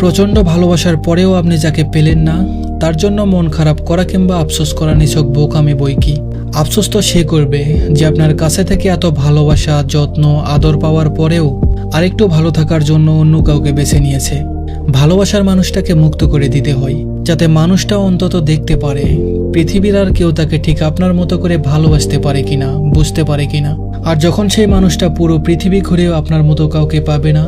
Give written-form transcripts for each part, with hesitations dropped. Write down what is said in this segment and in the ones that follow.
প্রচণ্ড ভালোবাসার পরেও আপনি যাকে পেলেন না, তার জন্য মন খারাপ করা কিংবা আফসোস করা নিছক বোকামি বই কি। আফসোস তো সে করবে যে আপনার কাছে থেকে এত ভালোবাসা, যত্ন, আদর পাওয়ার পরেও আরেকটু ভালো থাকার জন্য অন্য কাউকে বেছে নিয়েছে। ভালোবাসার মানুষটাকে মুক্ত করে দিতে হয়, যাতে মানুষটা অন্তত দেখতে পারে পৃথিবীর আর কেউ তাকে ঠিক আপনার মতো করে ভালোবাসতে পারে কিনা, বুঝতে পারে কিনা। আর যখন সেই মানুষটা পুরো পৃথিবী ঘুরেও আপনার মতো কাউকে পাবে না,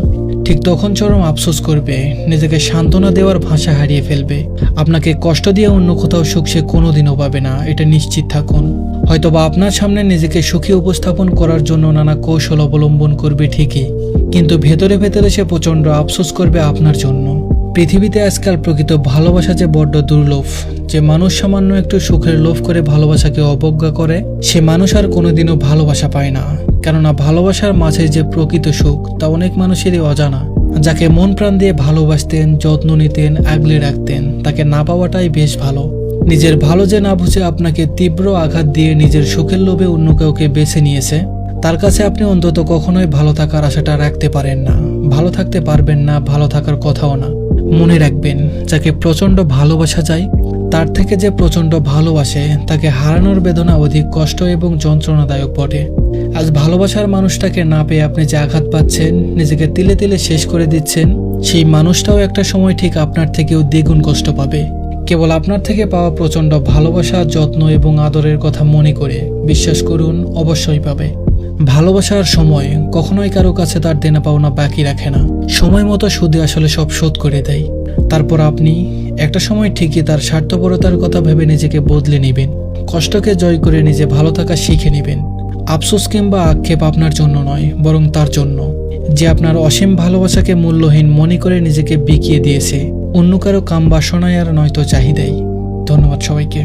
ঠিক তখন চরম আফসোস করবে, নিজেকে সান্ত্বনা দেওয়ার ভাষা হারিয়ে ফেলবে। আপনাকে কষ্ট দিয়ে অন্য কোথাও সুখ সে কোনোদিনও পাবে না, এটা নিশ্চিত থাকুন। হয়তোবা আপনার সামনে নিজেকে সুখী উপস্থাপন করার জন্য নানা কৌশল অবলম্বন করবে ঠিকই, কিন্তু ভেতরে ভেতরে সে প্রচণ্ড আফসোস করবে আপনার জন্য। পৃথিবীতে আজকাল প্রকৃত ভালোবাসা যে বড্ড দুর্লভ। যে মানুষ সামান্য একটু সুখের লোভ করে ভালোবাসাকে অবজ্ঞা করে, সে মানুষ আর কোনোদিনও ভালোবাসা পায় না। কেননা ভালোবাসার মাঝে যে প্রকৃত সুখ, তা অনেক মানুষেরই অজানা। যাকে মন প্রাণ দিয়ে ভালোবাসতেন, যত্ন নিতেন, আগলে রাখতেন, তাকে না পাওয়াটাই বেশ ভালো। নিজের ভালো যে না বুঝে আপনাকে তীব্র আঘাত দিয়ে নিজের সুখের লোভে অন্য কাউকে বেছে নিয়েছে, তার কাছে আপনি অন্তত কখনোই ভালো থাকার আশাটা রাখতে পারেন না, ভালো থাকতে পারবেন না, ভালো থাকার কথাও না। মনে রাখবেন, যাকে প্রচণ্ড ভালোবাসা যায়, তার থেকে যে প্রচণ্ড ভালোবাসে, তাকে হারানোর বেদনা অধিক কষ্ট এবং যন্ত্রণাদায়ক বটে। আজ ভালোবাসার মানুষটাকে না পেয়ে আপনি যে আঘাত পাচ্ছেন, নিজেকে তিলে তিলে শেষ করে দিচ্ছেন, সেই মানুষটাও একটা সময় ঠিক আপনার থেকেও দ্বিগুণ কষ্ট পাবে। কেবল আপনার থেকে পাওয়া প্রচণ্ড ভালোবাসা, যত্ন এবং আদরের কথা মনে করে বিশ্বাস করুন, অবশ্যই পাবে। ভালোবাসার সময় কখনোই কারো কাছে তার দেনা পাওনা বাকি রাখে না। সময় মতো সুদে আসলে সব শোধ করে দেয়। তারপর আপনি একটা সময় ঠিকই তার স্বার্থপরতার কথা ভেবে নিজেকে বদলে নেবেন, কষ্টকে জয় করে নিজে ভালো থাকা শিখে নেবেন। আফসোস কিংবা আক্ষেপ আপনার জন্য নয়, বরং তার জন্য, যে আপনার অসীম ভালোবাসাকে মূল্যহীন মনে করে নিজেকে বিকিয়ে দিয়েছে অন্য কারো কাম বাসনায় আর নয়তো চাহিদাই। ধন্যবাদ সবাইকে।